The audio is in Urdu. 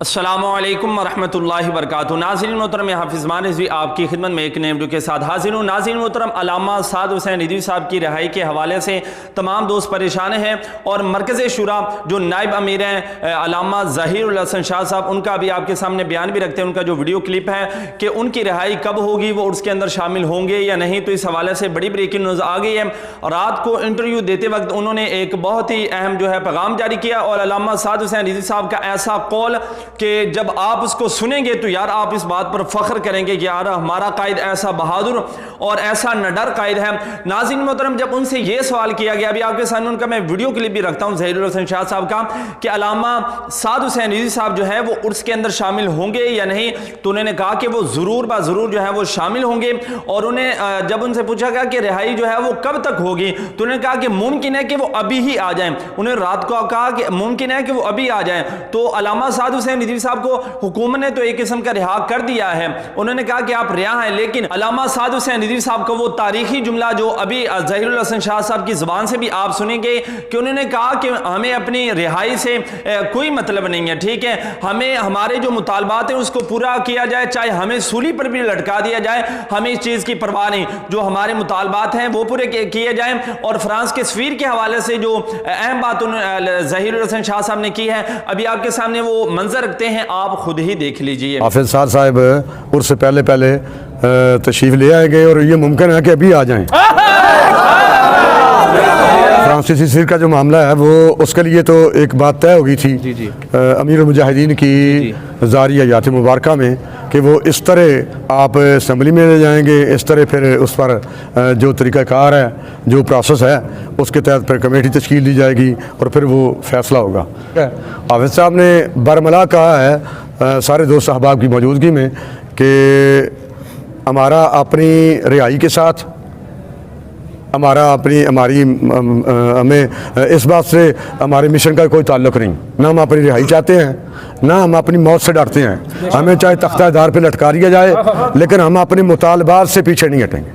السلام علیکم ورحمۃ اللہ وبرکاتہ۔ ناظرین محترم، حافظ مان رضوی آپ کی خدمت میں ایک نئے ویڈیو کے ساتھ حاضر ہوں۔ ناظرین محترم، علامہ سعد حسین رضوی صاحب کی رہائی کے حوالے سے تمام دوست پریشان ہیں، اور مرکز شورا جو نائب امیر ہیں علامہ ظہیر الحسن شاہ صاحب، ان کا بھی آپ کے سامنے بیان بھی رکھتے ہیں۔ ان کا جو ویڈیو کلپ ہے کہ ان کی رہائی کب ہوگی، وہ اس کے اندر شامل ہوں گے یا نہیں، تو اس حوالے سے بڑی بریکنگ نیوز آ گئی ہے۔ رات کو انٹرویو دیتے وقت انہوں نے ایک بہت ہی اہم پیغام جاری کیا، اور علامہ سعد حسین رضوی صاحب کا ایسا قول کہ جب آپ اس کو سنیں گے تو یار آپ اس بات پر فخر کریں گے کہ یار ہمارا قائد ایسا بہادر اور ایسا نڈر قائد ہے۔ ناظرین محترم، جب ان سے یہ سوال کیا گیا، ابھی آپ کے سامنے ان کا میں ویڈیو کلپ بھی رکھتا ہوں ظہیر الحسن شاہ صاحب کا، کہ علامہ سعد حسین رضوی صاحب جو ہے وہ عرس کے اندر شامل ہوں گے یا نہیں، تو انہوں نے کہا کہ وہ ضرور ضرور جو ہے وہ شامل ہوں گے۔ اور انہیں جب ان سے پوچھا گیا کہ رہائی جو ہے وہ کب تک ہوگی، تو انہوں نے کہا کہ ممکن ہے کہ وہ ابھی ہی آ جائیں۔ انہوں نے رات کو کہا کہ ممکن ہے کہ وہ ابھی آ جائیں، تو علامہ سعد حسین رضوی صاحب کو حکومت نے تو ایک قسم کا رہا کر دیا ہے۔ انہوں نے کہا کہ آپ رہا ہیں، لیکن علامہ سعد حسین رضوی صاحب کو وہ تاریخی جملہ جو ابھی ظہیر الحسن شاہ صاحب کی زبان سے بھی آپ سنیں گے، کہ انہوں نے کہا کہ ہمیں اپنی رہائی سے کوئی مطلب نہیں ہے، ٹھیک ہے، ہمیں ہمارے جو مطالبات ہیں اس کو پورا کیا جائے، چاہے ہمیں سولی پر بھی لٹکا دیا جائے، ہمیں اس چیز کی پرواہ نہیں، جو ہمارے مطالبات ہیں وہ پورے کیے جائیں۔ اور فرانس کے سفیر کے حوالے سے جو اہم بات ظہیر الحسن شاہ صاحب نے کی ہے، ابھی آپ کے سامنے وہ منظر رکھتے ہیں، آپ خود ہی دیکھ لیجئے۔ حافظ سعد صاحب عرس سے پہلے تشریف لے آئے گئے، اور یہ ممکن ہے کہ ابھی آ جائیں۔ فرانسیسی سفیر کا جو معاملہ ہے وہ اس کے لیے تو ایک بات طے ہو گئی تھی امیر المجاہدین کی زاری حیات مبارکہ میں، کہ وہ اس طرح آپ اسمبلی میں لے جائیں گے، اس طرح پھر اس پر جو طریقہ کار ہے، جو پروسیس ہے، اس کے تحت پھر کمیٹی تشکیل دی جائے گی، اور پھر وہ فیصلہ ہوگا۔ حافظ صاحب نے برملا کہا ہے سارے دوست احباب کی موجودگی میں کہ ہمارا اپنی رہائی کے ساتھ ہمیں اس بات سے ہمارے مشن کا کوئی تعلق نہیں، نہ ہم اپنی رہائی چاہتے ہیں، نہ ہم اپنی موت سے ڈرتے ہیں۔ ہمیں چاہے تختہ دار پہ لٹکا دیا جائے، لیکن ہم اپنے مطالبات سے پیچھے نہیں ہٹیں گے۔